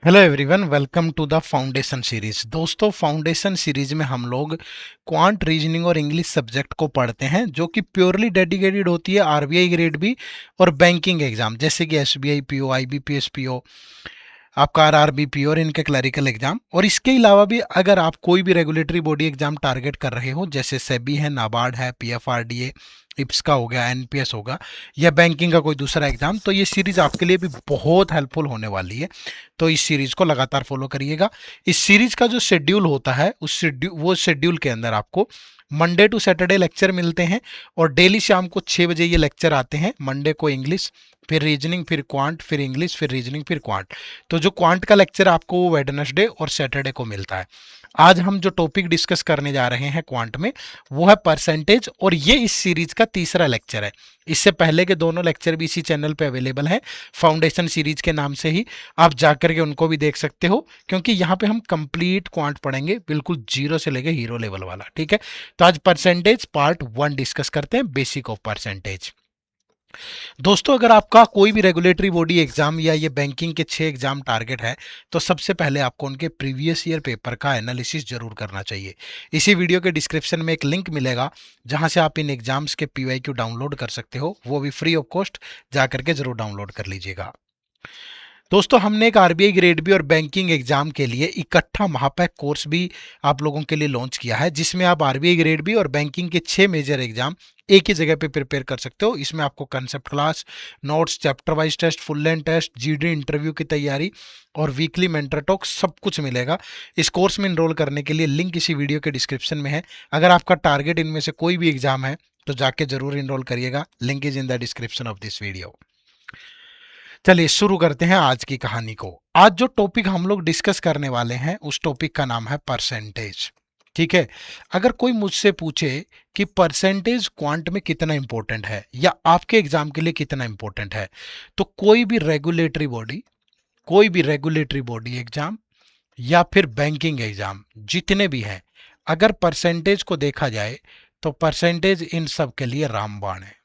Hello everyone, welcome to the foundation series. दोस्तों, foundation series में हम लोग क्वांट रीजनिंग और इंग्लिश सब्जेक्ट को पढ़ते हैं जो कि प्योरली डेडिकेटेड होती है आरबीआई ग्रेड बी और बैंकिंग एग्जाम जैसे कि एसबीआई पीओ, आईबीपीएस पीओ, आपका आरआरबी और इनके क्लरिकल एग्जाम। और इसके अलावा भी अगर आप कोई भी रेगुलेटरी बॉडी एग्जाम टारगेट कर रहे हो, जैसे सेबी है, नाबार्ड है, पीएफआरडीए, इप्स का हो गया, एनपीएस होगा, या बैंकिंग का कोई दूसरा एग्जाम, तो ये सीरीज आपके लिए भी बहुत हेल्पफुल होने वाली है। तो इस सीरीज को लगातार फॉलो करिएगा। इस सीरीज का जो शेड्यूल होता है वो शेड्यूल के अंदर आपको मंडे टू सैटरडे लेक्चर मिलते हैं और डेली शाम को 6 बजे ये लेक्चर आते हैं। मंडे को इंग्लिश, फिर रीजनिंग, फिर क्वांट, फिर इंग्लिश, फिर रीजनिंग, फिर क्वांट। तो जो क्वांट का लेक्चर आपको वो वेडनेसडे और सैटरडे को मिलता है। आज हम जो टॉपिक डिस्कस करने जा रहे हैं क्वांट में, वो है परसेंटेज, और ये इस सीरीज का तीसरा लेक्चर है। इससे पहले के दोनों लेक्चर भी इसी चैनल पे अवेलेबल है, फाउंडेशन सीरीज के नाम से ही। आप जाकर के उनको भी देख सकते हो, क्योंकि यहाँ पे हम कंप्लीट क्वांट पढ़ेंगे, बिल्कुल जीरो से लेके हीरो लेवल वाला। ठीक है, तो आज परसेंटेज पार्ट 1 डिस्कस करते हैं, बेसिक ऑफ परसेंटेज। दोस्तों, अगर आपका कोई भी रेगुलेटरी बॉडी एग्जाम या ये बैंकिंग के 6 एग्जाम टारगेट है, तो सबसे पहले आपको उनके प्रीवियस ईयर पेपर का एनालिसिस जरूर करना चाहिए। इसी वीडियो के डिस्क्रिप्शन में एक लिंक मिलेगा जहां से आप इन एग्जाम्स के पीवाईक्यू डाउनलोड कर सकते हो, वो भी फ्री ऑफ कॉस्ट। जाकर के जरूर डाउनलोड कर लीजिएगा। दोस्तों, हमने एक आरबीआई ग्रेड बी और बैंकिंग एग्जाम के लिए इकट्ठा महापैक कोर्स भी आप लोगों के लिए लॉन्च किया है, जिसमें आप आरबीआई ग्रेड बी और बैंकिंग के 6 मेजर एग्जाम एक ही जगह पे प्रिपेयर कर सकते हो। इसमें आपको concept class, notes, chapter wise test, full length test, GD interview की तैयारी और वीकली मेंटर टॉक सब कुछ मिलेगा। इस कोर्स में इनरोल करने के लिए लिंक इसी वीडियो के डिस्क्रिप्शन में है। अगर आपका टारगेट इनमें से कोई भी एग्जाम है तो जाके जरूर इनरोल करिएगा। Link is in the description of this video. चलिए शुरू करते हैं आज की कहानी को। आज जो टॉपिक हम लोग डिस्कस करने वाले हैं उस टॉपिक का नाम है परसेंटेज। ठीक है, अगर कोई मुझसे पूछे कि परसेंटेज क्वांट में कितना इंपॉर्टेंट है या आपके एग्जाम के लिए कितना इंपॉर्टेंट है, तो कोई भी रेगुलेटरी बॉडी एग्जाम या फिर बैंकिंग एग्जाम जितने भी हैं, अगर परसेंटेज को देखा जाए तो परसेंटेज इन सब के लिए रामबाण है।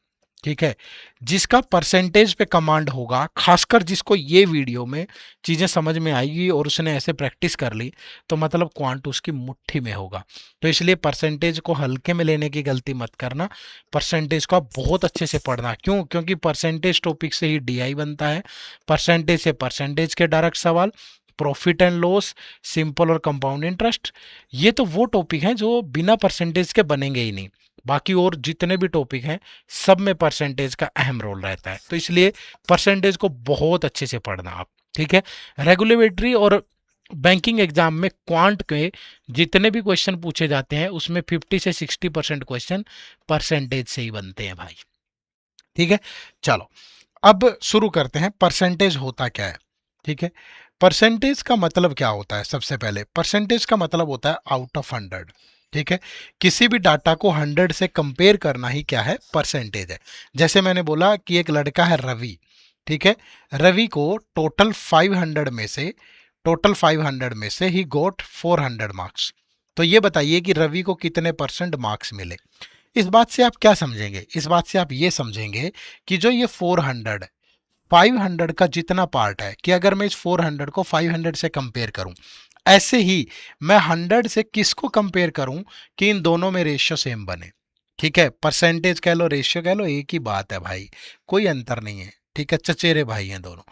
ठीक है, जिसका परसेंटेज पे कमांड होगा, खासकर जिसको ये वीडियो में चीजें समझ में आएगी और उसने ऐसे प्रैक्टिस कर ली, तो मतलब क्वांट उसकी मुट्ठी में होगा। तो इसलिए परसेंटेज को हल्के में लेने की गलती मत करना। परसेंटेज को आप बहुत अच्छे से पढ़ना। क्यों? क्योंकि परसेंटेज टॉपिक से ही डीआई बनता है। परसेंटेज से परसेंटेज के डायरेक्ट सवाल, प्रॉफिट एंड लॉस, सिंपल और कंपाउंड इंटरेस्ट, ये तो वो टॉपिक हैं जो बिना परसेंटेज के बनेंगे ही नहीं। बाकी और जितने भी टॉपिक हैं सब में परसेंटेज का अहम रोल रहता है। तो इसलिए परसेंटेज को बहुत अच्छे से पढ़ना आप। ठीक है, रेगुलेटरी और बैंकिंग एग्जाम में क्वांट के जितने भी क्वेश्चन पूछे जाते हैं उसमें 50 से 60% क्वेश्चन परसेंटेज से ही बनते हैं भाई। ठीक है, चलो अब शुरू करते हैं। परसेंटेज होता क्या है? ठीक है, परसेंटेज का मतलब क्या होता है? सबसे पहले परसेंटेज का मतलब होता है आउट ऑफ 100। ठीक है, किसी भी डाटा को 100 से कंपेयर करना ही क्या है? परसेंटेज है। जैसे मैंने बोला कि एक लड़का है रवि। ठीक है, रवि को टोटल 500 में से ही गोट 400 मार्क्स। तो ये बताइए कि रवि को कितने परसेंट मार्क्स मिले। इस बात से आप क्या समझेंगे? इस बात से आप ये समझेंगे कि जो ये 500 का जितना पार्ट है, कि अगर मैं इस 400 को 500 से कंपेयर करूं, ऐसे ही मैं 100 से किसको कंपेयर करूं कि इन दोनों में रेशियो सेम बने। ठीक है, परसेंटेज कह लो, रेशियो कह लो, एक ही बात है भाई, कोई अंतर नहीं है। ठीक है, चचेरे भाई हैं दोनों।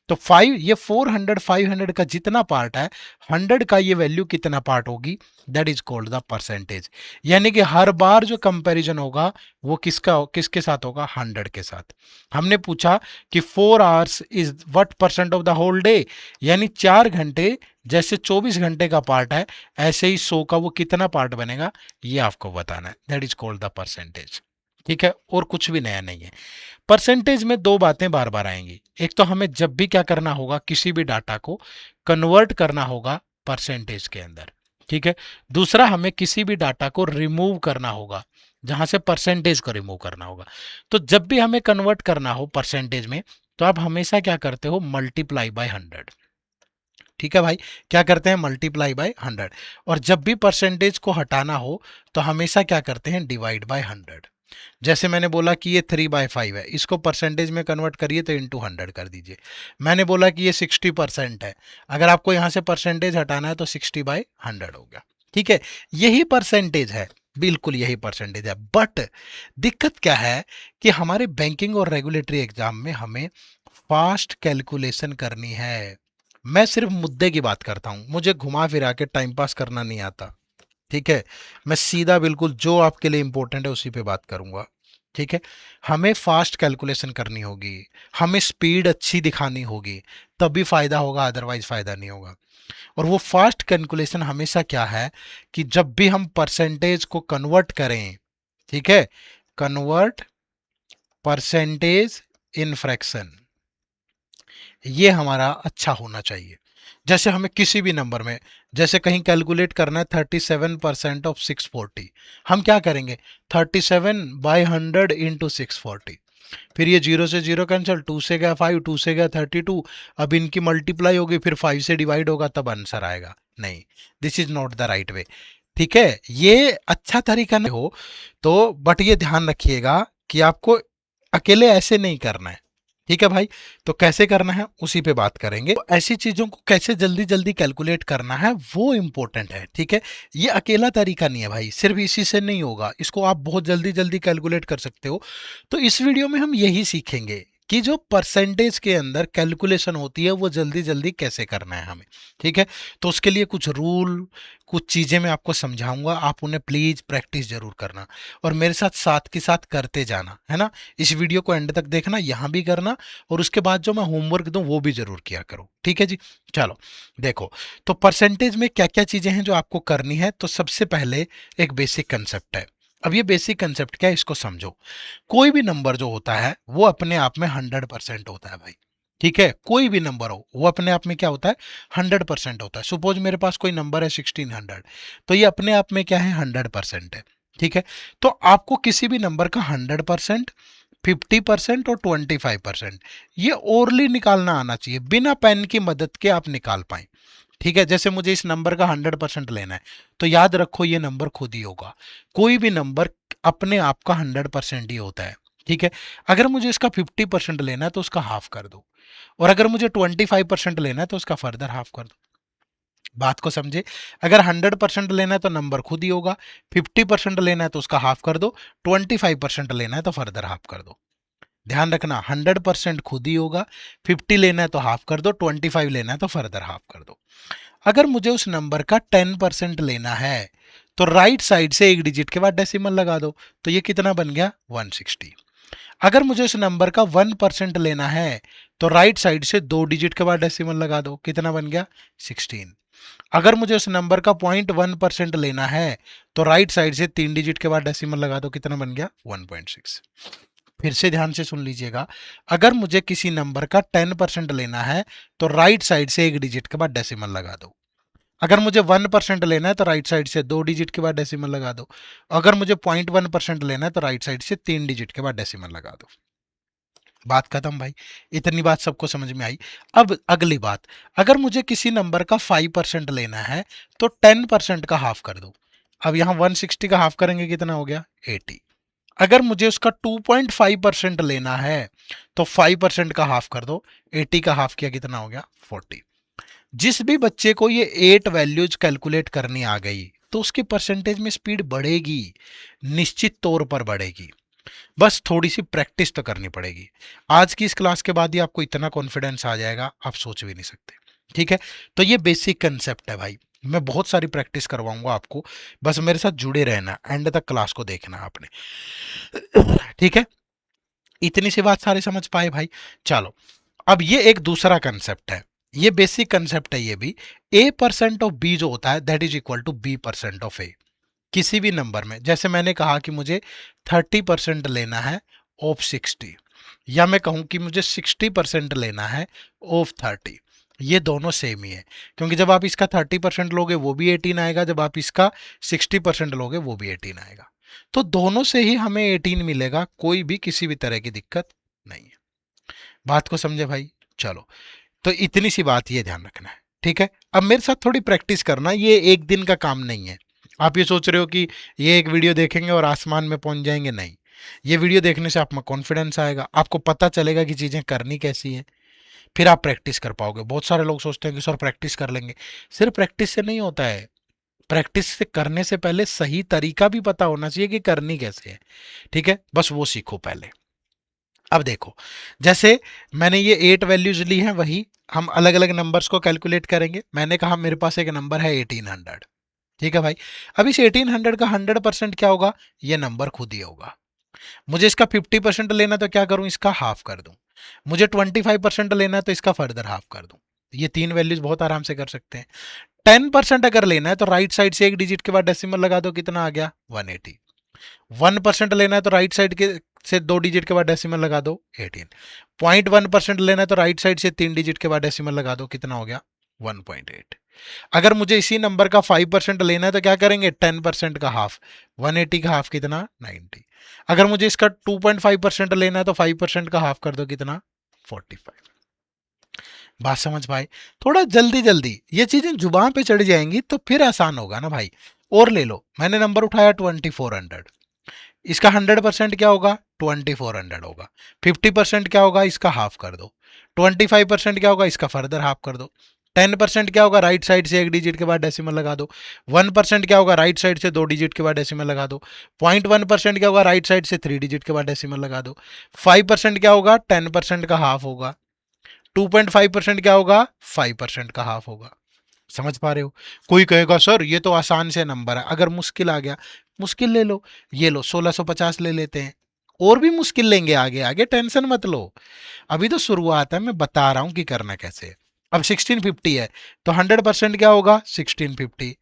तो 500 का जितना पार्ट है, 100 का ये वैल्यू कितना पार्ट होगी, that is called the percentage. यानी कि हर बार जो कंपैरिजन होगा वो किसके साथ होगा? 100 के साथ। हमने पूछा कि 4 hours is what percent of the whole day, यानी 4 घंटे जैसे 24 घंटे का पार्ट है, ऐसे ही 100 का वो कितना पार्ट बनेगा, ये आपको बताना है। That is called the percentage. ठीक है, और कुछ भी नया नहीं है। परसेंटेज में दो बातें बार बार आएंगी। एक तो हमें जब भी क्या करना होगा, किसी भी डाटा को कन्वर्ट करना होगा परसेंटेज के अंदर। ठीक है, दूसरा हमें किसी भी डाटा को रिमूव करना होगा, जहां से परसेंटेज को रिमूव करना होगा। तो जब भी हमें कन्वर्ट करना हो परसेंटेज में, तो आप हमेशा क्या करते हो? Multiply by 100। ठीक है भाई, क्या करते हैं? Multiply by 100। और जब भी परसेंटेज को हटाना हो तो हमेशा क्या करते हैं? Divide by 100। जैसे मैंने बोला कि ये 3/5 है, इसको परसेंटेज में कन्वर्ट करिए तो इंटू 100 कर दीजिए। मैंने बोला कि ये 60% है, अगर आपको यहाँ से परसेंटेज हटाना है तो 60/100 हो गया। ठीक है, यही परसेंटेज है, बिल्कुल यही परसेंटेज है। बट दिक्कत क्या है कि हमारे बैंकिंग और रेगुलेटरी एग्जाम में हमें फास्ट कैलकुलेशन करनी है। मैं सिर्फ मुद्दे की बात करता हूं, मुझे घुमा फिरा के टाइम पास करना नहीं आता। ठीक है, मैं सीधा बिल्कुल जो आपके लिए इंपॉर्टेंट है उसी पे बात करूंगा। ठीक है, हमें फास्ट कैलकुलेशन करनी होगी, हमें स्पीड अच्छी दिखानी होगी, तभी फायदा होगा, अदरवाइज फायदा नहीं होगा। और वो फास्ट कैलकुलेशन हमेशा क्या है कि जब भी हम परसेंटेज को कन्वर्ट करें, ठीक है, कन्वर्ट परसेंटेज इन फ्रैक्शन, ये हमारा अच्छा होना चाहिए। जैसे हमें किसी भी नंबर में, जैसे कहीं कैलकुलेट करना है 37% ऑफ 640, हम क्या करेंगे, 37/100 इंटू 640, फिर ये जीरो से जीरो कैंसिल, टू से गया 5, टू से गया 32, अब इनकी मल्टीप्लाई होगी, फिर 5 से डिवाइड होगा, तब आंसर आएगा। नहीं, this is not the right way. ठीक है, ये अच्छा तरीका नहीं हो तो, बट ये ध्यान रखिएगा कि आपको अकेले ऐसे नहीं करना है। ठीक है भाई, तो कैसे करना है उसी पे बात करेंगे। तो ऐसी चीजों को कैसे जल्दी जल्दी कैलकुलेट करना है वो इंपॉर्टेंट है। ठीक है, ये अकेला तरीका नहीं है भाई, सिर्फ इसी से नहीं होगा, इसको आप बहुत जल्दी जल्दी कैलकुलेट कर सकते हो। तो इस वीडियो में हम यही सीखेंगे कि जो परसेंटेज के अंदर कैलकुलेशन होती है वो जल्दी जल्दी कैसे करना है हमें। ठीक है, तो उसके लिए कुछ रूल, कुछ चीजें मैं आपको समझाऊंगा, आप उन्हें प्लीज प्रैक्टिस जरूर करना और मेरे साथ साथ के साथ करते जाना, है ना। इस वीडियो को एंड तक देखना, यहां भी करना, और उसके बाद जो मैं होमवर्क दूं वो भी जरूर किया करो। ठीक है जी, चलो देखो, तो परसेंटेज में क्या क्या चीजें हैं जो आपको करनी है। तो सबसे पहले एक बेसिक कंसेप्ट है। अब ये बेसिक कंसेप्ट क्या है, इसको समझो। कोई भी नंबर जो होता है वो अपने आप में 100% होता है भाई। ठीक है, कोई भी नंबर हो वो अपने आप में क्या होता है, 100% होता है। सपोज मेरे पास कोई नंबर है 1600, तो ये अपने आप में क्या है, 100% है। ठीक है, तो आपको किसी भी नंबर का 100%, 50% और 25% ये ओरली निकालना आना चाहिए, बिना पेन की मदद के आप निकाल पाए। ठीक है, जैसे मुझे इस नंबर का 100% लेना है, तो याद रखो ये नंबर खुद ही होगा। कोई भी नंबर अपने आप का 100% ही होता है। ठीक है, अगर मुझे इसका 50% लेना है तो उसका हाफ कर दो, और अगर मुझे 25% लेना है तो उसका फर्दर हाफ कर दो। बात को समझे, अगर 100% लेना है तो नंबर खुद ही होगा, 50% लेना है तो उसका हाफ कर दो, 25% लेना है तो फर्दर हाफ कर दो। ध्यान रखना, 100% खुद ही होगा, 50 लेना है तो हाफ कर दो, 25 लेना है तो फर्दर हाफ कर दो। अगर मुझे उस नंबर का 10% लेना है तो राइट साइड से एक डिजिट के बाद डेसिमल लगा दो, तो ये कितना बन गया, 160। अगर मुझे उस नंबर का 1% लेना है तो राइट साइड से दो डिजिट के बाद डेसिमल लगा दो, कितना बन गया, 16। अगर मुझे उस नंबर का 0.1% लेना है तो राइट साइड से तीन डिजिट के बाद डेसिमल लगा दो, कितना बन गया, 1.6। फिर से ध्यान से सुन लीजिएगा, अगर मुझे किसी नंबर का 10% लेना है तो राइट साइड से एक डिजिट के बाद डेसिमल लगा दो। अगर मुझे 1% लेना है तो राइट साइड से दो डिजिट के बाद डेसिमल लगा दो। अगर मुझे 0.1% लेना है तो राइट साइड से तीन डिजिट के बाद डेसिमल लगा दो। बात खत्म भाई, इतनी बात सबको समझ में आई। अब अगली बात, अगर मुझे किसी नंबर का 5% लेना है तो 10% का हाफ कर दो। अब यहां 160 का हाफ करेंगे, कितना हो गया, 80। अगर मुझे उसका 2.5% लेना है तो 5% का हाफ कर दो, 80 का हाफ किया, कितना हो गया, 40। जिस भी बच्चे को ये 8 वैल्यूज कैलकुलेट करनी आ गई तो उसकी परसेंटेज में स्पीड बढ़ेगी, निश्चित तौर पर बढ़ेगी। बस थोड़ी सी प्रैक्टिस तो करनी पड़ेगी। आज की इस क्लास के बाद ही आपको इतना कॉन्फिडेंस आ जाएगा, आप सोच भी नहीं सकते। ठीक है, तो ये बेसिक कंसेप्ट है भाई, मैं बहुत सारी प्रैक्टिस करवाऊंगा आपको, बस मेरे साथ जुड़े रहना, एंड तक क्लास को देखना आपने। ठीक है, इतनी सी बात सारे समझ पाए भाई। चलो, अब ये एक दूसरा कंसेप्ट है, ये बेसिक कंसेप्ट है ये भी। A% ऑफ बी जो होता है that is equal to B% of A. किसी भी नंबर में, जैसे मैंने कहा कि मुझे 30% लेना है ऑफ 60, या मैं कहूं कि मुझे 60% लेना है ऑफ 30, ये दोनों सेम ही है, क्योंकि जब आप इसका 30% लोगे वो भी 18 आएगा, जब आप इसका 60% लोगे वो भी 18 आएगा। तो दोनों से ही हमें 18 मिलेगा, कोई भी किसी भी तरह की दिक्कत नहीं है। बात को समझे भाई, चलो, तो इतनी सी बात ये ध्यान रखना है। ठीक है, अब मेरे साथ थोड़ी प्रैक्टिस करना, ये एक दिन का काम नहीं है। आप ये सोच रहे हो कि ये एक वीडियो देखेंगे और आसमान में पहुंच जाएंगे, नहीं। ये वीडियो देखने से आप में कॉन्फिडेंस आएगा, आपको पता चलेगा कि चीज़ें करनी कैसी है, फिर आप प्रैक्टिस कर पाओगे। बहुत सारे लोग सोचते हैं कि सर प्रैक्टिस कर लेंगे, सिर्फ प्रैक्टिस से नहीं होता है। प्रैक्टिस से करने से पहले सही तरीका भी पता होना चाहिए कि करनी कैसे है। ठीक है, बस वो सीखो पहले। अब देखो, जैसे मैंने ये 8 वैल्यूज ली हैं, वही हम अलग अलग नंबर्स को कैलकुलेट करेंगे। मैंने कहा मेरे पास एक नंबर है 1800। ठीक है भाई, अब इस 1800 का 100% क्या होगा, ये नंबर खुद ही होगा। मुझे इसका 50% लेना तो क्या करूं, इसका हाफ कर दूं। मुझे 25% लेना है तो इसका फर्दर हाफ कर दूं। ये तीन वैल्यूज बहुत आराम से कर सकते हैं। 10% अगर लेना है तो राइट साइड से एक डिजिट के बाद डेसिमल लगा दो, कितना आ गया 180। 1% लेना है तो राइट साइड के से दो डिजिट के बाद डेसिमल लगा दो 18। 0.1% लेना है तो राइट साइड से तीन डिजिट के बाद डेसिमल लगा दो, कितना हो गया 1.8। अगर मुझे इसी नंबर का 5% लेना है तो क्या करेंगे, 10% का हाफ, 180 का हाफ कितना 90। अगर मुझे इसका 2.5% लेना है तो 5% का हाफ कर दो, कितना 45। बात समझ पाए? थोड़ा जल्दी जल्दी ये चीजें जुबान पे चढ़ जाएंगी तो फिर आसान होगा ना भाई। और ले लो, मैंने नंबर उठाया 2400, इसका 100% क्या होगा 2400 होगा। 50% क्या होगा, इसका हाफ कर दो। 25% क्या होगा, इसका फर्दर हाफ कर दो। 10% क्या होगा, राइट साइड से एक डिजिट के बाद डेसिमल लगा दो। 1% क्या होगा, राइट साइड से दो डिजिट के बाद डेसिमल लगा दो। 0.1% क्या होगा, राइट साइड से थ्री डिजिट के बाद डेसिमल लगा दो। 5% क्या होगा, 10% का हाफ होगा। 2.5% क्या होगा, 5% का हाफ होगा। समझ पा रहे हो? कोई कहेगा सर ये तो आसान से नंबर है, अगर मुश्किल आ गया, मुश्किल ले लो। ये लो 1650 ले लेते हैं, और भी मुश्किल लेंगे आगे आगे, टेंशन मत लो। अभी तो शुरुआत है, मैं बता रहा हूं कि करना कैसे है। अब 1650 है तो 100% क्या होगा 1650।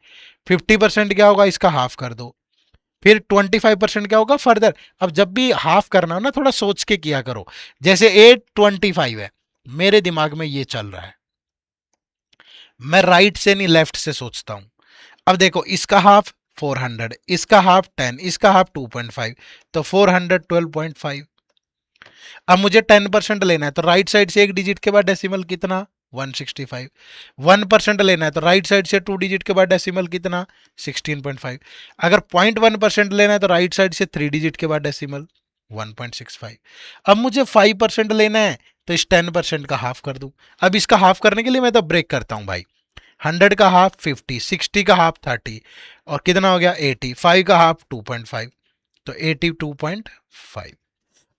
50% क्या होगा, इसका हाफ कर दो। फिर 25% क्या होगा फर्दर। अब जब भी हाफ करना हो ना, थोड़ा सोच के किया करो। जैसे 825 है, मेरे दिमाग में ये चल रहा है, मैं राइट से नहीं लेफ्ट से सोचता हूं। अब देखो, इसका हाफ 400, इसका हाफ 10, इसका हाफ 2.5, तो 400 12.5। अब मुझे 10% लेना है तो राइट साइड से एक डिजिट के बाद डेसिमल कितना 165। 1% लेना है तो राइट साइड से टू डिजिट के बाद डेसिमल कितना 16.5। अगर 0.1% लेना है तो राइट साइड से थ्री डिजिट के बाद डेसिमल 1.65। अब मुझे 5% लेना है तो इस 10% का हाफ कर दूं। अब इसका हाफ करने के लिए मैं तो ब्रेक करता हूं भाई। 100 का हाफ 50, 60 का हाफ 30, और कितना हो गया 80। 5 का हाफ 2.5, तो 82.5।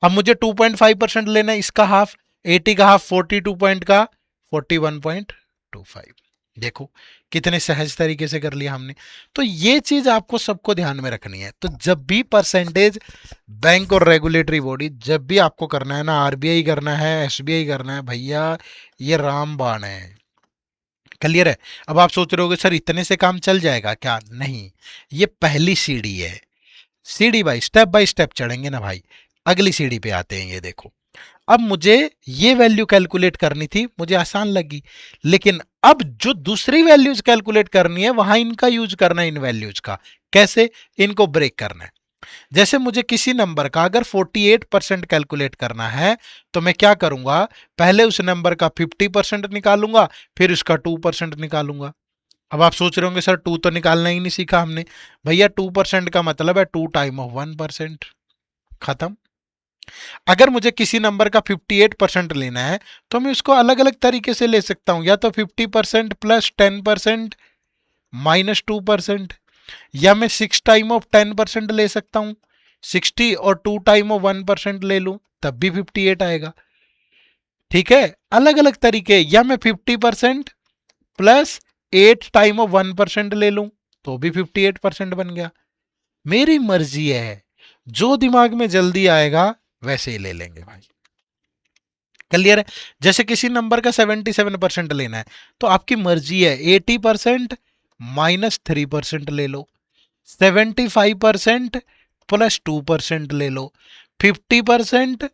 अब मुझे 2.5% लेना है, इसका हाफ 80 का हाफ 42 पॉइंट का 41.25। देखो कितने सहज तरीके से कर लिया हमने। तो ये चीज आपको सबको ध्यान में रखनी है। तो जब भी परसेंटेज, बैंक और रेगुलेटरी बॉडी, जब भी आपको करना है ना, आरबीआई करना है, एसबीआई करना है, भैया ये रामबाण है। क्लियर है? अब आप सोच रहे होगे सर इतने से काम चल जाएगा क्या? नहीं, ये पहली सीढ़ी है। सीढ़ी बाय स्टेप चढ़ेंगे ना भाई, अगली सीढ़ी पे आते हैं। ये देखो, अब मुझे ये वैल्यू कैलकुलेट करनी थी, मुझे आसान लगी। लेकिन अब जो दूसरी वैल्यूज कैलकुलेट करनी है, वहां इनका यूज करना है, इन वैल्यूज का। कैसे? इनको ब्रेक करना है। जैसे मुझे किसी नंबर का अगर 48% कैलकुलेट करना है तो मैं क्या करूंगा, पहले उस नंबर का 50% निकालूंगा, फिर उसका 2% निकालूंगा। अब आप सोच रहे होंगे सर टू तो निकालना ही नहीं सीखा हमने। भैया 2% का मतलब है 2 टाइम ऑफ 1%। खत्म। अगर मुझे किसी नंबर का 58% लेना है तो मैं उसको अलग अलग तरीके से ले सकता हूं, या तो 50% प्लस 10% माइनस 2%, या मैं 6 टाइम ऑफ 10% ले सकता हूं। 60 और 2 टाइम ऑफ 1% ले लूं, तब भी 58 आएगा। ठीक है, अलग अलग तरीके। या मैं 50% प्लस 8 टाइम ऑफ 1% ले लूं, तो भी 58% बन गया। मेरी मर्जी है, जो दिमाग में जल्दी आएगा वैसे ही ले लेंगे भाई। क्लियर है? जैसे किसी नंबर का 77% लेना है तो आपकी मर्जी है, 80% माइनस 3% ले लो, 75% प्लस 2% ले लो, 50%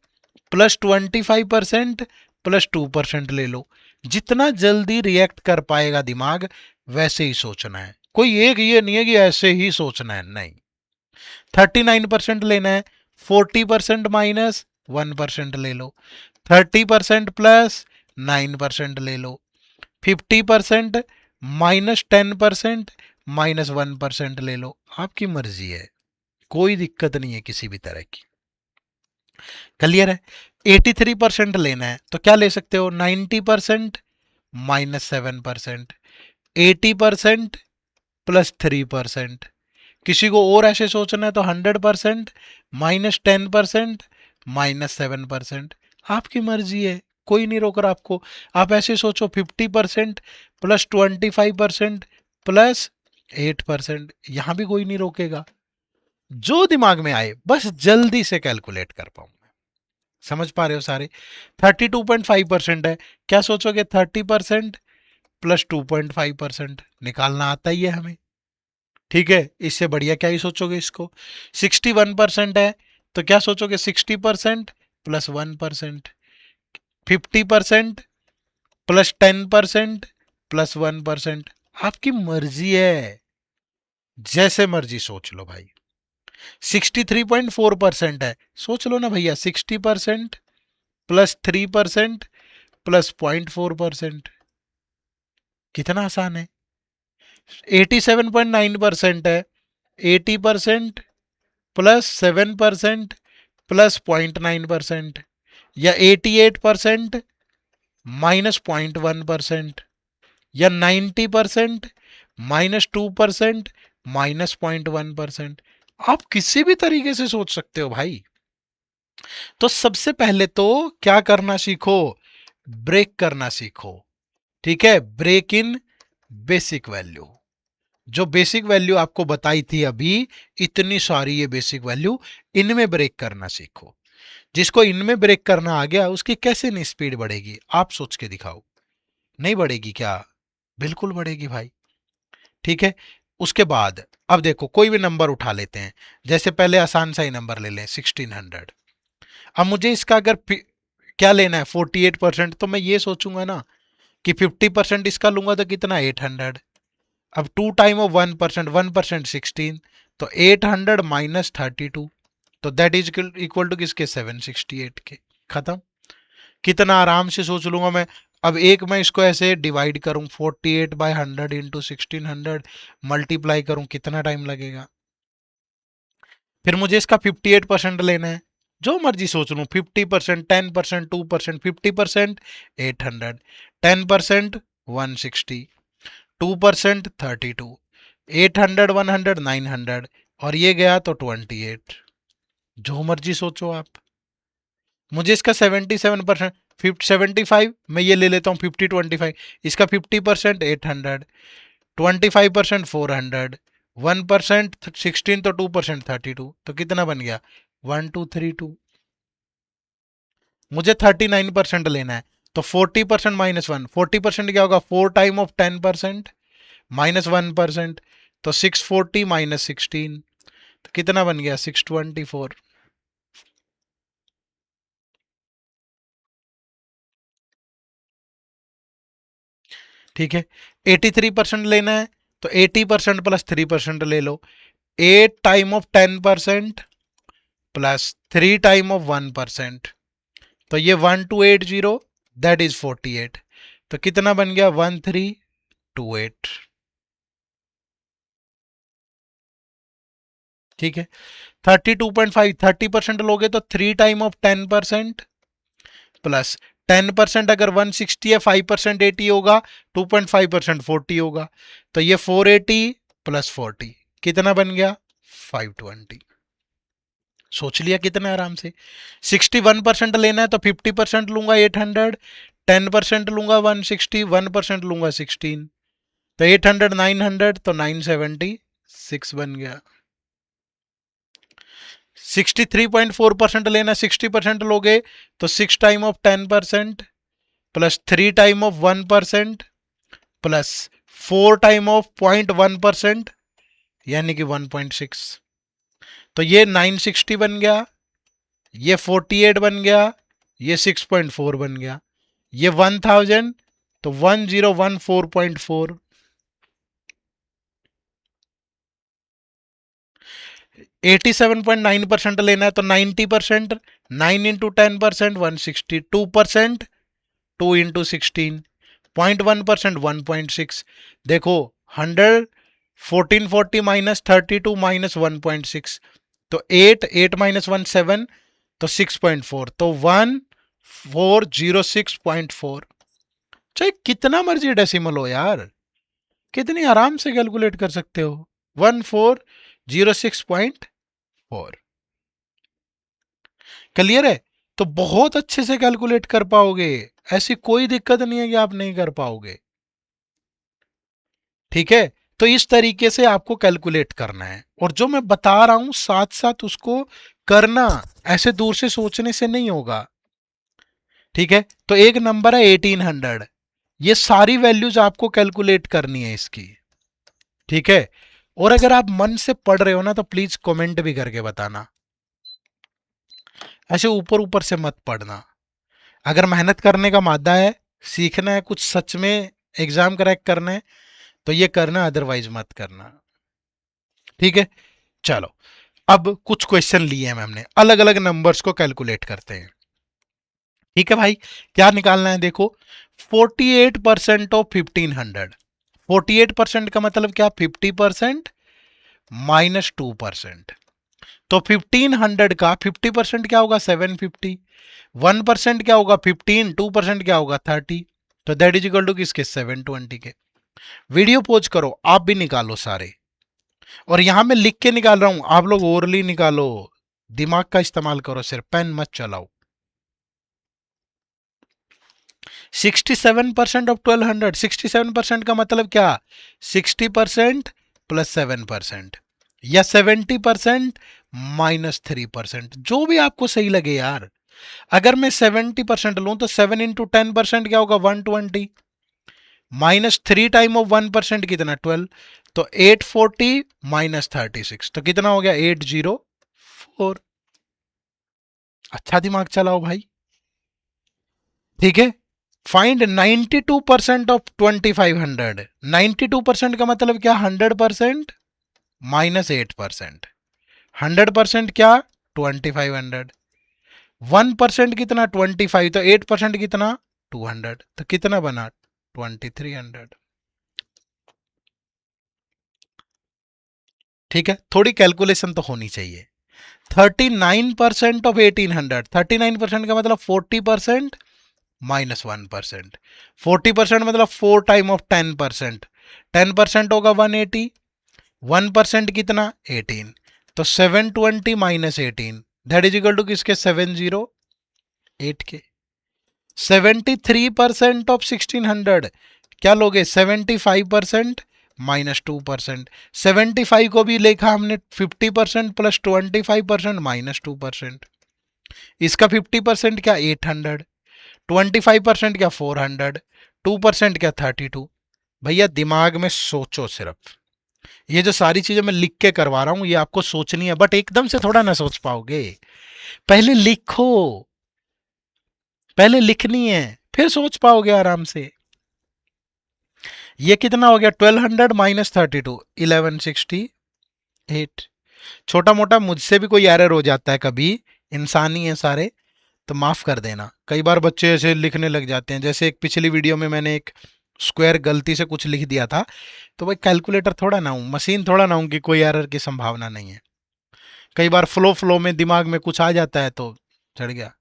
प्लस 25% प्लस 2% ले लो। जितना जल्दी रिएक्ट कर पाएगा दिमाग, वैसे ही सोचना है। कोई एक ये नहीं है कि ऐसे ही सोचना है, नहीं। 39% लेना है, 40% माइनस 1% ले लो, 30% प्लस 9% ले लो, 50% माइनस 10% माइनस 1% ले लो। आपकी मर्जी है, कोई दिक्कत नहीं है किसी भी तरह की। क्लियर है। 83% लेना है तो क्या ले सकते हो, 90% -7%, 80% +3%। किसी को और ऐसे सोचना है तो 100% -10% -7%। आपकी मर्जी है, कोई नहीं रोक रहा आपको। आप ऐसे सोचो 50% +25% +8%, यहां भी कोई नहीं रोकेगा। जो दिमाग में आए बस जल्दी से कैलकुलेट कर पाऊं मैं। समझ पा रहे हो सारे। 32.5% है, क्या सोचोगे, 30% +2.5%, निकालना आता ही है हमें। ठीक है, इससे बढ़िया क्या ही सोचोगे इसको। 61% है तो क्या सोचोगे, 60% +1%, 50% +10% +1%। आपकी मर्जी है, जैसे मर्जी सोच लो भाई। 63.4% है, सोच लो ना भैया, 60% +3% +0.4%। कितना आसान है। 87.9% है, 80% +7% +0.9%, या 88% -0.1%, या 90% -2% -0.1%। आप किसी भी तरीके से सोच सकते हो भाई। तो सबसे पहले तो क्या करना सीखो, ब्रेक करना सीखो। ठीक है, ब्रेक इन बेसिक वैल्यू। जो बेसिक वैल्यू आपको बताई थी अभी, इतनी सारी ये बेसिक वैल्यू, इनमें ब्रेक करना सीखो। जिसको इनमें ब्रेक करना आ गया उसकी कैसे नहीं स्पीड बढ़ेगी, आप सोच के दिखाओ। नहीं बढ़ेगी क्या, बिल्कुल बढ़ेगी भाई। ठीक है, उसके बाद अब देखो कोई भी नंबर उठा लेते हैं। जैसे पहले आसान सा ही नंबर ले लें, 1600। अब मुझे इसका अगर क्या लेना है, 48%, तो मैं ये सोचूंगा ना कि 50% इसका लूंगा तो कितना, 800। अब 2 टाइम ऑफ 1%, 1% 16, तो 800 -32, तो दैट इज इक्वल टू किसके, 768 के। खत्म। कितना आराम से सोच लूंगा मैं। अब एक मैं इसको ऐसे डिवाइड करूं, 48/100 इंटू 1600 मल्टीप्लाई करूं, कितना टाइम लगेगा। फिर मुझे इसका 58% लेना है। जो मर्जी सोच लूं, 50%, 10%, 2%, 50% 800, 10% 160, 2% 32, 800 100 900, और ये गया तो 28। जो मर्जी सोचो आप। मुझे इसका 77%, 75, मैं ये ले लेता हूँ 50/25। इसका 50% 800, 25% 400, 1% 16, तो 2% 32, तो कितना बन गया, 1232। मुझे 39% लेना है, तो 40% -1, 40% क्या होगा, 4 टाइम ऑफ 10% -1%, तो 640 -16, तो कितना बन गया, 624। ठीक है, 83% लेना है तो 80% +3% ले लो। 8 टाइम ऑफ 10% +3 टाइम ऑफ 1%, तो ये 1280, दैट इज 48। तो कितना बन गया, 1328। ठीक है, 32.5, 30% लोगे तो 3 टाइम ऑफ 10% +10%, अगर 160 है, 5% 80 होगा, 2.5% 40 होगा, तो ये 480 +40, कितना बन गया, 520। सोच लिया कितना आराम से। 61% लेना है तो 50% लूंगा 800, 10% लूंगा 160, 1% लूंगा 16, तो 800 900, तो 976 बन गया। 63.4% लेना, 60% लोगे तो 6 time of 10% +3 time of 1% +4 time of 0.1%, यानी कि 1.6, तो ये 960 बन गया, ये 48 बन गया, ये 6.4 बन गया, ये 1000, तो 1014.4। 87.9% लेना है तो 90%, 9 × 10% 160, 2% 2 × 16, 0.1% 1.6। देखो 100, 1440 -32 -1.6, तो 8 8 -1 7, तो 6.4, तो 1406.4। चाहे कितना मर्जी डेसिमल हो यार, कितनी आराम से कैलकुलेट कर सकते हो। 1406.4 क्लियर है। तो बहुत अच्छे से कैलकुलेट कर पाओगे, ऐसी कोई दिक्कत नहीं है कि आप नहीं कर पाओगे। ठीक है, तो इस तरीके से आपको कैलकुलेट करना है, और जो मैं बता रहा हूं साथ साथ उसको करना, ऐसे दूर से सोचने से नहीं होगा। ठीक है, तो एक नंबर है 1800, ये सारी वैल्यूज आपको कैलकुलेट करनी है इसकी। ठीक है, और अगर आप मन से पढ़ रहे हो ना तो प्लीज कमेंट भी करके बताना, ऐसे ऊपर ऊपर से मत पढ़ना। अगर मेहनत करने का मादा है, सीखना है कुछ सच में, एग्जाम क्रैक करना है, तो ये करना, अदरवाइज मत करना। ठीक है, चलो अब कुछ क्वेश्चन लिए हैं हमने, अलग अलग नंबर्स को कैलकुलेट करते हैं। ठीक है भाई, क्या निकालना है देखो, 48% ऑफ 1500। 48% का मतलब क्या, 50% -2%। तो 1500 का 50% क्या होगा, 750। 1% क्या होगा 15, 2% क्या होगा 30। तो दैट इज इक्वल टू किसके, 720 के। वीडियो पोज करो, आप भी निकालो सारे, और यहां मैं लिख के निकाल रहा हूं, आप लोग ओरली निकालो, दिमाग का इस्तेमाल करो, सिर्फ पेन मत चलाओ। 67% ऑफ 1200, 67% का मतलब क्या, 60% प्लस 7%, या 70% -3%, जो भी आपको सही लगे यार। अगर मैं 70% लूं तो 7 × 10% क्या होगा, 120, -3 टाइम ऑफ 1% कितना, 12, तो 840 -36, तो कितना हो गया, 804। अच्छा दिमाग चलाओ भाई। ठीक है, फाइंड 92% ऑफ 2500। 92% का मतलब क्या, 100% -8%। 100% क्या, 2500। 1% कितना, 25, तो 8% कितना, 200, तो कितना बना, 2300। ठीक है, थोड़ी कैलकुलेशन तो होनी चाहिए। 39% ऑफ 1800, 39% का मतलब 40% -1%। 40% मतलब 4 टाइम ऑफ 10%, 10% होगा 180, 1% कितना, 18, तो 720 -18, दैट इज इक्वल टू किसके, 708 के। 73% ऑफ 1600 क्या लोगे, 75% -2%। 75 को भी लिखा हमने 50% प्लस 25% -2%। इसका 50% क्या, 800, 25% क्या, 400, 2% क्या, 32। भैया दिमाग में सोचो सिर्फ, ये जो सारी चीजें मैं लिख के करवा रहा हूं ये आपको सोचनी है, बट एकदम से थोड़ा ना सोच पाओगे। पहले लिखो, पहले लिखनी है, फिर सोच पाओगे आराम से। ये कितना हो गया, 1200 -32, 1168। छोटा मोटा मुझसे भी कोई एरर हो जाता है कभी, इंसान ही है सारे, तो माफ कर देना। कई बार बच्चे ऐसे लिखने लग जाते हैं, जैसे एक पिछली वीडियो में मैंने एक स्क्वायर गलती से कुछ लिख दिया था, तो भाई कैलकुलेटर थोड़ा ना हूँ, मशीन थोड़ा ना हूँ कि कोई एरर की संभावना नहीं है। कई बार फ्लो फ्लो में दिमाग में कुछ आ जाता है तो चढ़ गया।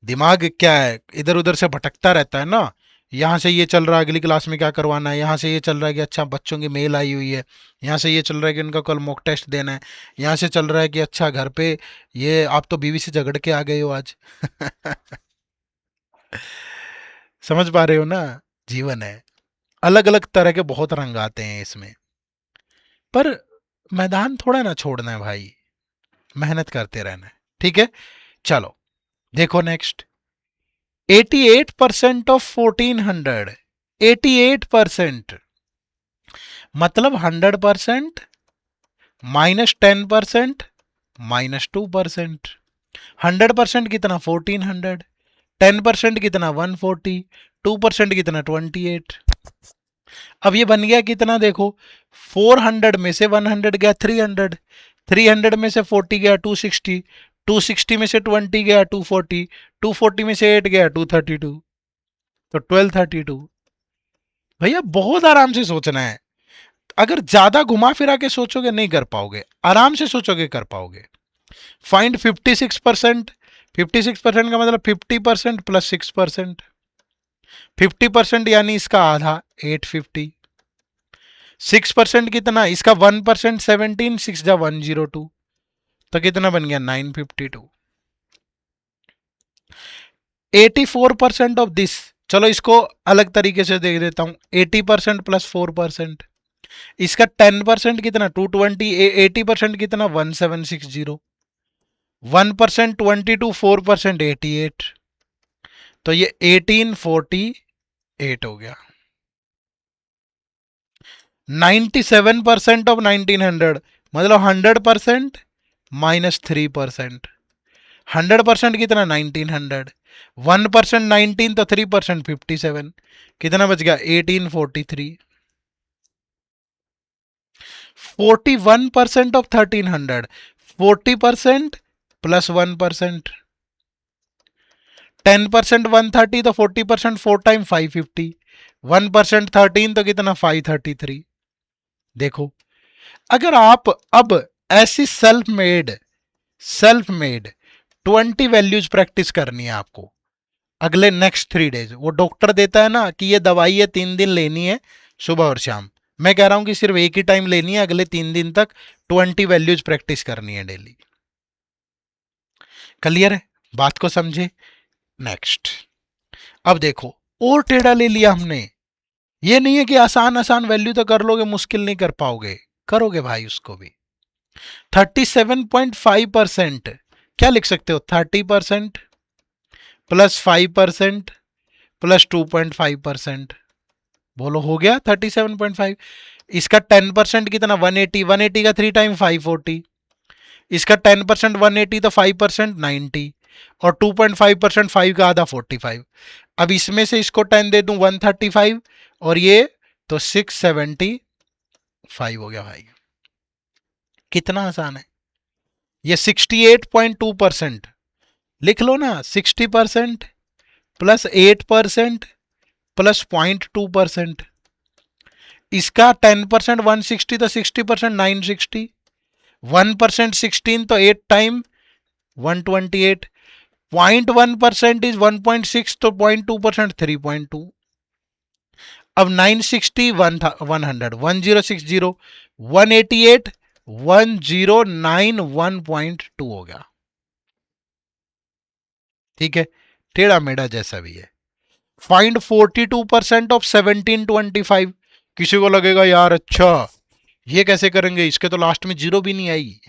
दिमाग क्या है, इधर उधर से भटकता रहता है ना, यहाँ से ये चल रहा है अगली क्लास में क्या करवाना है, यहाँ से ये चल रहा है कि अच्छा बच्चों की मेल आई हुई है, यहाँ से ये चल रहा है कि उनका कल मॉक टेस्ट देना है, यहाँ से चल रहा है कि अच्छा घर पे ये आप तो बीवी से झगड़ के आ गए हो आज। समझ पा रहे हो ना, जीवन है, अलग अलग तरह के बहुत रंग आते हैं इसमें, पर मैदान थोड़ा ना छोड़ना है भाई, मेहनत करते रहना है। ठीक है, चलो देखो नेक्स्ट, 88% ऑफ 1400, 88% मतलब 100% -10% -2%। 100% कितना, 1400, 10% कितना, 140, 2% कितना, 28। अब ये बन गया कितना देखो, 400 में से 100 गया 300, 300 में से 40 गया 260, 260 में से 20 गया 240, 240 में से 8 गया 232, तो 1232। भैया बहुत आराम से सोचना है, अगर ज्यादा घुमा फिरा के सोचोगे नहीं कर पाओगे, आराम से सोचोगे कर पाओगे। फाइंड 56% 56% का मतलब 50% प्लस 6%। 50% यानी इसका आधा 850। 6% कितना, इसका 1% 17, 6 जा 102, तो कितना बन गया 952। 84% ऑफ दिस, चलो इसको अलग तरीके से देख देता हूं। 80% प्लस 4%, इसका 10% कितना 220, 80% कितना 1760, 1% 22, 4% 88, तो ये 1848 हो गया। 97% ऑफ 1900 मतलब 100% माइनस 3%। 100% कितना 1900, 1% 19 तो 3% 57, कितना बच गया 1843। 41% ऑफ 1300, 40% प्लस 1%। 10% 130 तो 40% 4 टाइम 550, 1% 13 तो कितना 533। देखो, अगर आप अब ऐसी सेल्फ मेड 20 वैल्यूज प्रैक्टिस करनी है आपको अगले नेक्स्ट 3 डेज। वो डॉक्टर देता है ना कि ये दवाई है 3 दिन लेनी है, सुबह और शाम। मैं कह रहा हूं कि सिर्फ एक ही टाइम लेनी है, अगले 3 दिन तक 20 वैल्यूज प्रैक्टिस करनी है डेली। क्लियर है, बात को समझे। नेक्स्ट, अब देखो और टेढ़ा ले लिया हमने। ये नहीं है कि आसान आसान वैल्यू तो कर लोगे, मुश्किल नहीं कर पाओगे, करोगे भाई उसको भी। 37.5%, क्या लिख सकते हो 30% प्लस 5% प्लस 2.5%, बोलो हो गया 37.5। इसका 10% कितना 180, 180 का 3 टाइम 540, इसका 10% 180 तो 5% 90, और 2.5% 5 का आधा 45। अब इसमें से इसको 10 दे दूं 135, और ये तो 675 हो गया भाई। कितना आसान है ये। 68.2% लिख लो ना, 60% प्लस 8% प्लस 0.2%। इसका 10% 160 तो 60% 960, 1% 16 तो 8 टाइम 128, 0.1% इज 1.6 तो 0.2% 3.2। अब 960 100 1060 188 1091 1.2 हो गया। ठीक है, टेढ़ा मेढ़ा जैसा भी है। Find 42% of 1725। किसी को लगेगा यार अच्छा ये कैसे करेंगे, इसके तो लास्ट में जीरो भी नहीं आई।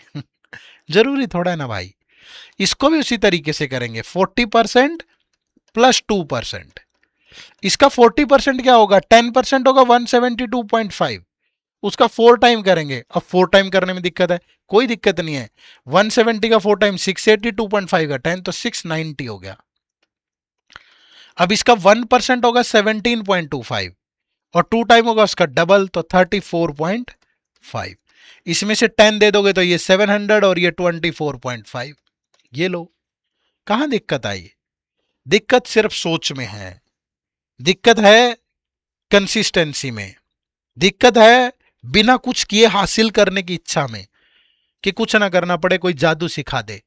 जरूरी थोड़ा है ना भाई, इसको भी उसी तरीके से करेंगे। 40% प्लस 2%, इसका 40% क्या होगा 10% होगा 172.5, उसका 4 टाइम करेंगे। अब 4 टाइम करने में दिक्कत है, कोई दिक्कत नहीं है। 170 का 4 टाइम 680, 2.5 का 10 तो 690 हो गया। अब इसका 1% होगा 17.25, और 2 टाइम होगा उसका डबल तो 34.5। इसमें से 10 दे दोगे तो ये 700 और ये 24.5। ये लो, कहां दिक्कत आई। दिक्कत सिर्फ सोच में है, दिक्कत है कंसिस्टेंसी में, दिक्कत है बिना कुछ किए हासिल करने की इच्छा में, कि कुछ ना करना पड़े, कोई जादू सिखा दे।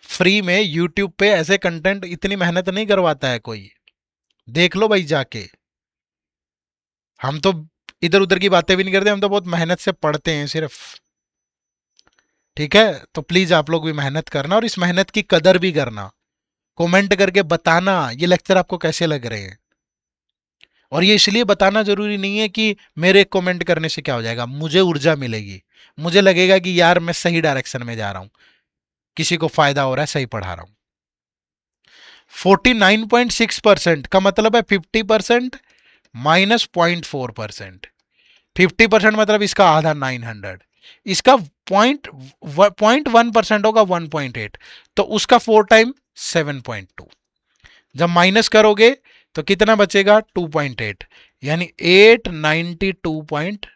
फ्री में यूट्यूब पे ऐसे कंटेंट इतनी मेहनत नहीं करवाता है कोई, देख लो भाई जाके। हम तो इधर उधर की बातें भी नहीं करते, हम तो बहुत मेहनत से पढ़ते हैं सिर्फ। ठीक है, तो प्लीज आप लोग भी मेहनत करना, और इस मेहनत की कदर भी करना। कमेंट करके बताना ये लेक्चर आपको कैसे लग रहे हैं। और ये इसलिए बताना जरूरी नहीं है कि मेरे कमेंट करने से क्या हो जाएगा, मुझे ऊर्जा मिलेगी, मुझे लगेगा कि यार मैं सही डायरेक्शन में जा रहा हूं, किसी को फायदा हो रहा है, सही पढ़ा रहा हूं। 49.6% का मतलब है 50% माइनस 0.4%। 50% मतलब इसका आधा 900, इसका 0.1% होगा 1.8, तो उसका 4 टाइम 7.2। जब माइनस करोगे तो कितना बचेगा 2.8, यानी 892.8।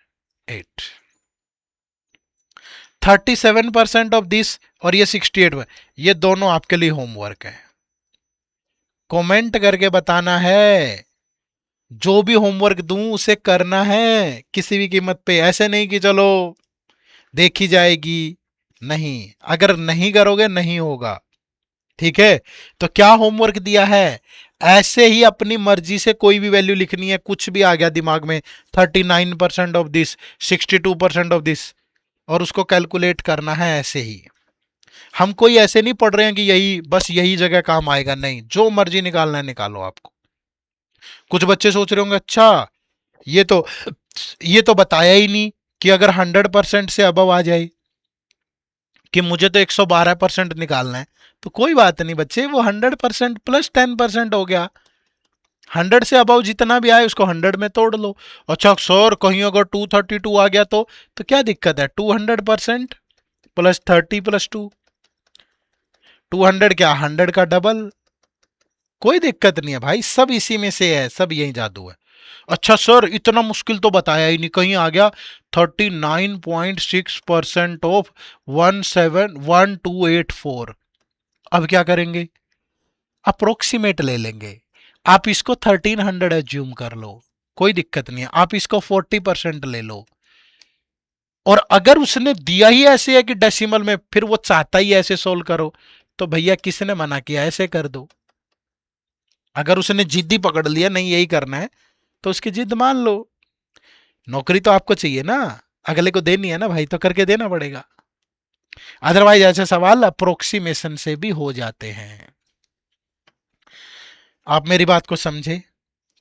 37% ऑफ दिस और ये 68, ये दोनों आपके लिए होमवर्क है। कमेंट करके बताना है, जो भी होमवर्क दूं उसे करना है किसी भी कीमत पे। ऐसे नहीं कि चलो देखी जाएगी, नहीं, अगर नहीं करोगे नहीं होगा। ठीक है, तो क्या होमवर्क दिया है, ऐसे ही अपनी मर्जी से कोई भी वैल्यू लिखनी है, कुछ भी आ गया दिमाग में, 39% ऑफ दिस, 62% ऑफ दिस, और उसको कैलकुलेट करना है ऐसे ही। हम कोई ऐसे नहीं पढ़ रहे हैं कि यही बस यही जगह काम आएगा, नहीं, जो मर्जी निकालना है निकालो आपको। कुछ बच्चे सोच रहे होंगे अच्छा ये तो ये तो बताया ही नहीं कि अगर 100% से अबव आ जाए, कि मुझे तो 112% निकालना है। तो कोई बात नहीं बच्चे, वो 100% प्लस 10% हो गया। 100 से अबव जितना भी आए उसको 100 में तोड़ लो। अच्छा सर कहीं अगर 232 आ गया तो क्या दिक्कत है, 200% प्लस 30 प्लस 2, 200 क्या 100 का डबल, कोई दिक्कत नहीं है भाई, सब इसी में से है, सब यही जादू है। अच्छा सर इतना मुश्किल तो बताया ही नहीं, कहीं आ गया 39.6% ऑफ 171284, अब क्या करेंगे, अप्रोक्सीमेट ले लेंगे। आप इसको 1300 एज्यूम कर लो, कोई दिक्कत नहीं है, आप इसको 40% ले लो। और अगर उसने दिया ही ऐसे है कि डेसिमल में, फिर वो चाहता ही ऐसे सोल्व करो, तो भैया किसने मना किया, ऐसे कर दो। अगर उसने जिद्दी पकड़ लिया नहीं यही करना है, तो उसकी जिद मान लो। नौकरी तो आपको चाहिए ना, अगले को देनी है ना भाई, तो करके देना पड़ेगा। अदरवाइज ऐसे सवाल अप्रोक्सीमेशन से भी हो जाते हैं। आप मेरी बात को समझे।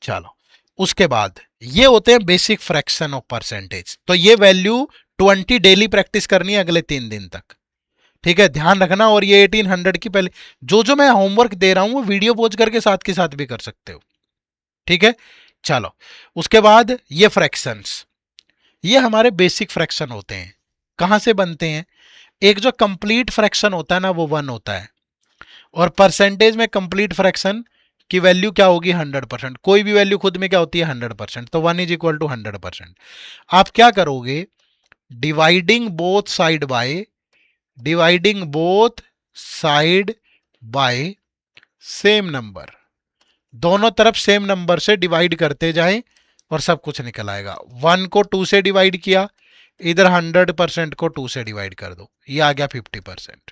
चलो उसके बाद ये होते हैं बेसिक फ्रैक्शन ऑफ परसेंटेज। तो ये वैल्यू 20 डेली प्रैक्टिस करनी है अगले 3 दिन तक, ठीक है, ध्यान रखना। और ये 1800 की पहले जो मैं होमवर्क दे रहा हूं वो वीडियो पॉज करके साथ के साथ भी कर सकते हो, ठीक है। चलो उसके बाद ये फ्रैक्शंस, ये हमारे बेसिक फ्रैक्शन होते हैं। कहां से बनते हैं, एक जो कंप्लीट फ्रैक्शन होता है ना वो 1 होता है, और परसेंटेज में कंप्लीट फ्रैक्शन की वैल्यू क्या होगी, 100%। कोई भी वैल्यू खुद में क्या होती है, 100%, तो 1 इज इक्वल टू 100%। आप क्या करोगे, dividing both side by, dividing both side by same number, दोनों तरफ सेम नंबर से डिवाइड करते जाएं और सब कुछ निकल आएगा। 1 को 2 से डिवाइड किया, इधर 100% को 2 से डिवाइड कर दो, ये आ गया 50%।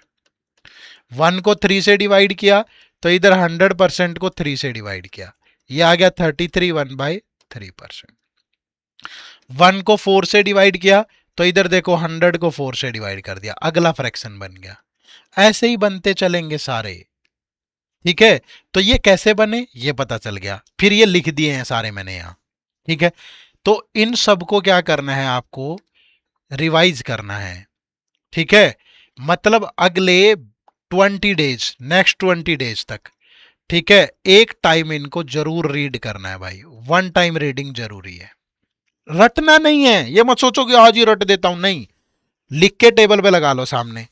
1 को 3 से डिवाइड किया तो इधर 100% को 3 से डिवाइड किया, ये आ गया 33 1/3%। 1 को 4 से डिवाइड किया तो इधर देखो 100 को 4 से डिवाइड कर दिया, अगला फ्रैक्शन बन गया। ऐसे ही बनते चलेंगे सारे, ठीक है। तो ये कैसे बने ये पता चल गया, फिर ये लिख दिए हैं सारे मैंने यहां, ठीक है। तो इन सब को क्या करना है, आपको रिवाइज करना है, ठीक है। मतलब अगले 20 डेज, नेक्स्ट 20 डेज तक, ठीक है, एक टाइम इनको जरूर रीड करना है भाई, 1 टाइम रीडिंग जरूरी है। रटना नहीं है, ये मत सोचो कि आज ही रट देता हूं, नहीं, लिख के टेबल पे लगा लो सामने,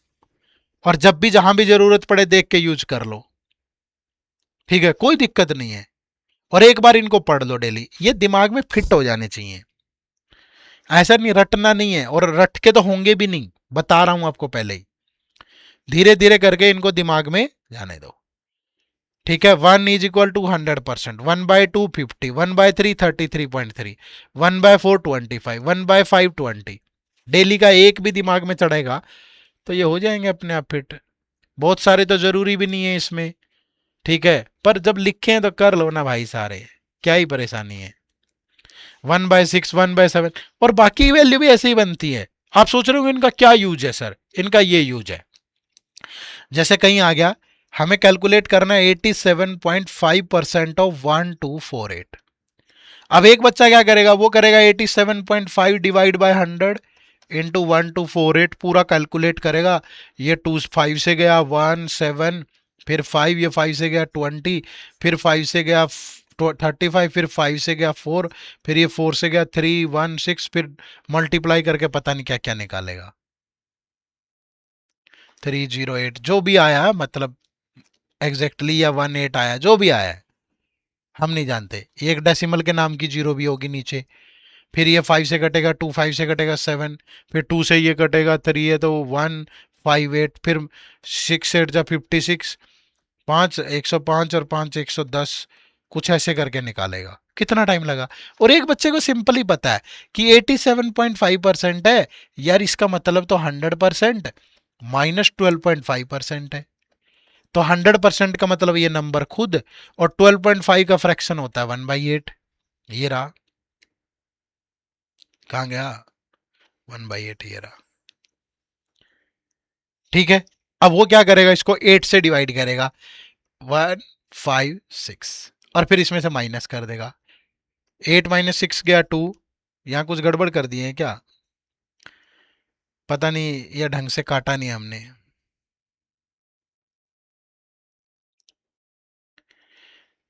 और जब भी जहां भी जरूरत पड़े देख के यूज कर लो, ठीक है, कोई दिक्कत नहीं है। और एक बार इनको पढ़ लो डेली, ये दिमाग में फिट हो जाने चाहिए। ऐसा नहीं, रटना नहीं है, और रट के तो होंगे भी नहीं, बता रहा हूं आपको पहले ही, धीरे धीरे करके इनको दिमाग में जाने दो, ठीक है। 1 इज इक्वल टू 100%, 1/2 50, 1/3 33.3, 1/4 25, 1/5 20। डेली का एक भी दिमाग में चढ़ेगा तो ये हो जाएंगे अपने आप फिट। बहुत सारे तो जरूरी भी नहीं है इसमें, ठीक है, पर जब लिखे हैं तो कर लो ना भाई सारे, क्या ही परेशानी है। 1/6 1/7, और बाकी वैल्यू भी ऐसे ही बनती है। आप सोच रहे हो इनका क्या यूज है, सर इनका ये यूज है, जैसे कहीं आ गया हमें कैलकुलेट करना है 87.5% ऑफ 1248। अब एक बच्चा क्या करेगा, वो करेगा 87.5 डिवाइड बाय 100 इंटू 1248, पूरा कैलकुलेट करेगा। ये 2 5 से गया 1 7, फिर 5, ये 5 से गया 20, फिर 5 से गया 35, फिर 5 से गया 4, फिर ये 4 से गया 3 1 6, फिर मल्टीप्लाई करके पता नहीं क्या क्या निकालेगा, 308 जो भी आया, मतलब एग्जैक्टली, या 18 आया, जो भी आया है हम नहीं जानते। एक डेसिमल के नाम की जीरो भी होगी नीचे, फिर ये 5 से कटेगा 2, 5 से कटेगा 7, फिर 2 से ये कटेगा 3 है तो 158, फिर 6 8 जा 56, 5 105 और 5 110, कुछ ऐसे करके निकालेगा। कितना टाइम लगा, और एक बच्चे को सिंपली पता है कि 87.5% है यार, इसका मतलब तो 100% -12.5% है। तो 100% का मतलब ये नंबर खुद, और 12.5 का फ्रैक्शन होता है 1/8। ये रहा, कहाँ गया, 1/8 ये रहा। ठीक है, अब वो क्या करेगा, इसको 8 से डिवाइड करेगा, 156, और फिर इसमें से माइनस कर देगा। 8 - 6 गया 2। यहाँ कुछ गड़बड़ कर दिए हैं क्या, पता नहीं, यह ढंग से काटा नहीं हमने।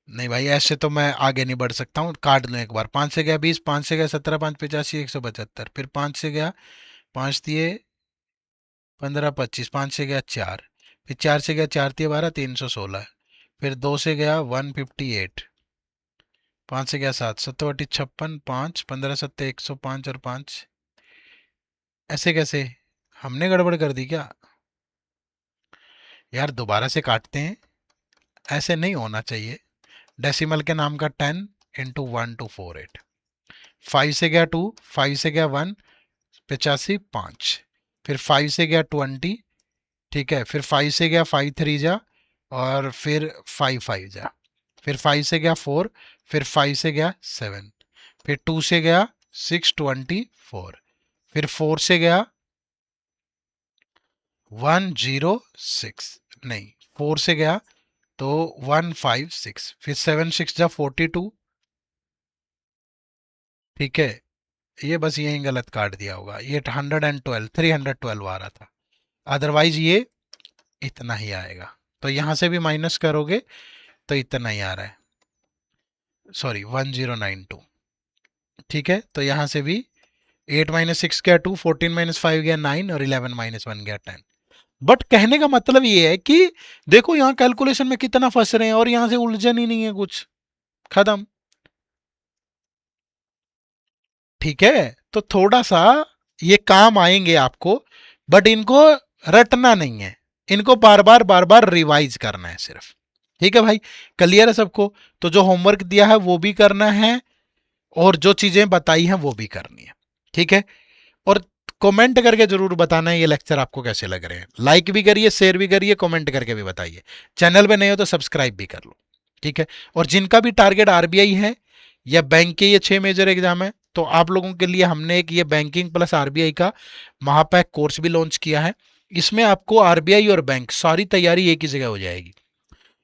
नहीं भाई, ऐसे तो मैं आगे नहीं बढ़ सकता हूँ, काट लूँ एक बार। 5 से गया 20, 5 से गया 17, 5 × 85, 175, फिर 5 से गया, 5 दिए 15, 25, 5 से गया 4, फिर 4 से गया 4 दिए 12, 316, फिर 2 से गया 158, 5 से गया 7, 7 × 56, 5, 15 7 105, और 5, ऐसे कैसे, हमने गड़बड़ कर दी क्या यार, दोबारा से काटते हैं, ऐसे नहीं होना चाहिए। डेसिमल के नाम का 10 × 1248, 5 से गया 2, 5 से गया 1, 85, 5, फिर 5 से गया 20, ठीक है, फिर 5 से गया 5 3 जा, और फिर 5 5 जा, फिर 5 से गया 4, फिर 5 से गया 7, फिर 2 से गया 624, फिर 4 से गया 106, नहीं 4 से गया तो 156, फिर 7 6 जा 42, ठीक है, ये बस यही गलत काट दिया होगा, ये 112 312 आ रहा था, अदरवाइज ये इतना ही आएगा। तो यहां से भी माइनस करोगे तो इतना ही आ रहा है, सॉरी 1092। ठीक है, तो यहां से भी 8 - 6 गया 2, 14 - 5 गया 9, और 11 - 1 गया 10। बट कहने का मतलब ये है कि देखो यहाँ कैलकुलेशन में कितना फंस रहे हैं, और यहां से उलझन ही नहीं है कुछ, खत्म। ठीक है, तो थोड़ा सा ये काम आएंगे आपको, बट इनको रटना नहीं है, इनको बार बार रिवाइज करना है सिर्फ। ठीक है भाई, क्लियर है सबको। तो जो होमवर्क दिया है वो भी करना है, और जो चीजें बताई हैं वो भी करनी है। ठीक है, और कमेंट करके जरूर बताना है ये लेक्चर आपको कैसे लग रहे हैं। लाइक भी करिए, शेयर भी करिए, कमेंट करके भी बताइए। चैनल पे नए हो तो सब्सक्राइब भी कर लो। ठीक है, और जिनका भी टारगेट आरबीआई है या बैंक के ये 6 मेजर एग्जाम है, तो आप लोगों के लिए हमने एक ये बैंकिंग प्लस आरबीआई का महापैक कोर्स भी लॉन्च किया है। इसमें आपको आरबीआई और बैंक सारी तैयारी एक ही जगह हो जाएगी।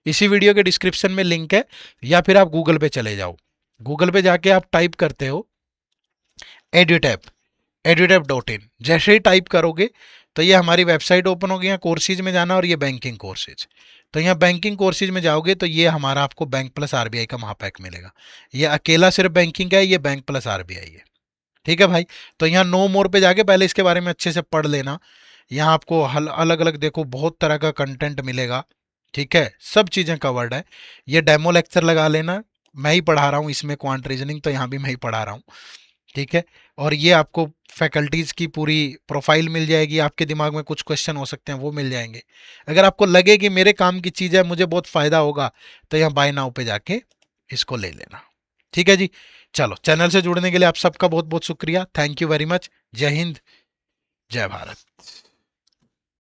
इसी वीडियो के डिस्क्रिप्शन में लिंक है, या फिर आप गूगल पे चले जाओ, गूगल पे जाके आप टाइप करते हो एड्यूटैप, edutep.in, जैसे ही टाइप करोगे तो ये हमारी वेबसाइट ओपन होगी। यहाँ कोर्सेज में जाना, और ये बैंकिंग कोर्सेज, तो यहाँ बैंकिंग कोर्सेज में जाओगे तो ये हमारा आपको बैंक प्लस आरबीआई का महापैक मिलेगा। ये अकेला सिर्फ बैंकिंग का है, ये बैंक प्लस आरबीआई है। ठीक है भाई, तो यहाँ नो मोर पे जाके पहले इसके बारे में अच्छे से पढ़ लेना। यहाँ आपको अलग अलग देखो बहुत तरह का कंटेंट मिलेगा। ठीक है, सब चीज़ें कवर्ड है। ये डेमो लेक्चर लगा लेना, मैं ही पढ़ा रहा हूँ इसमें क्वांट रीजनिंग, तो यहाँ भी मैं ही पढ़ा रहा हूँ। ठीक है, और ये आपको फैकल्टीज़ की पूरी प्रोफाइल मिल जाएगी, आपके दिमाग में कुछ क्वेश्चन हो सकते हैं वो मिल जाएंगे। अगर आपको लगे कि मेरे काम की चीज़ है, मुझे बहुत फ़ायदा होगा, तो यहाँ बाय नाउ पे जाके इसको ले लेना। ठीक है जी, चलो, चैनल से जुड़ने के लिए आप सबका बहुत बहुत शुक्रिया, थैंक यू वेरी मच। जय हिंद, जय भारत।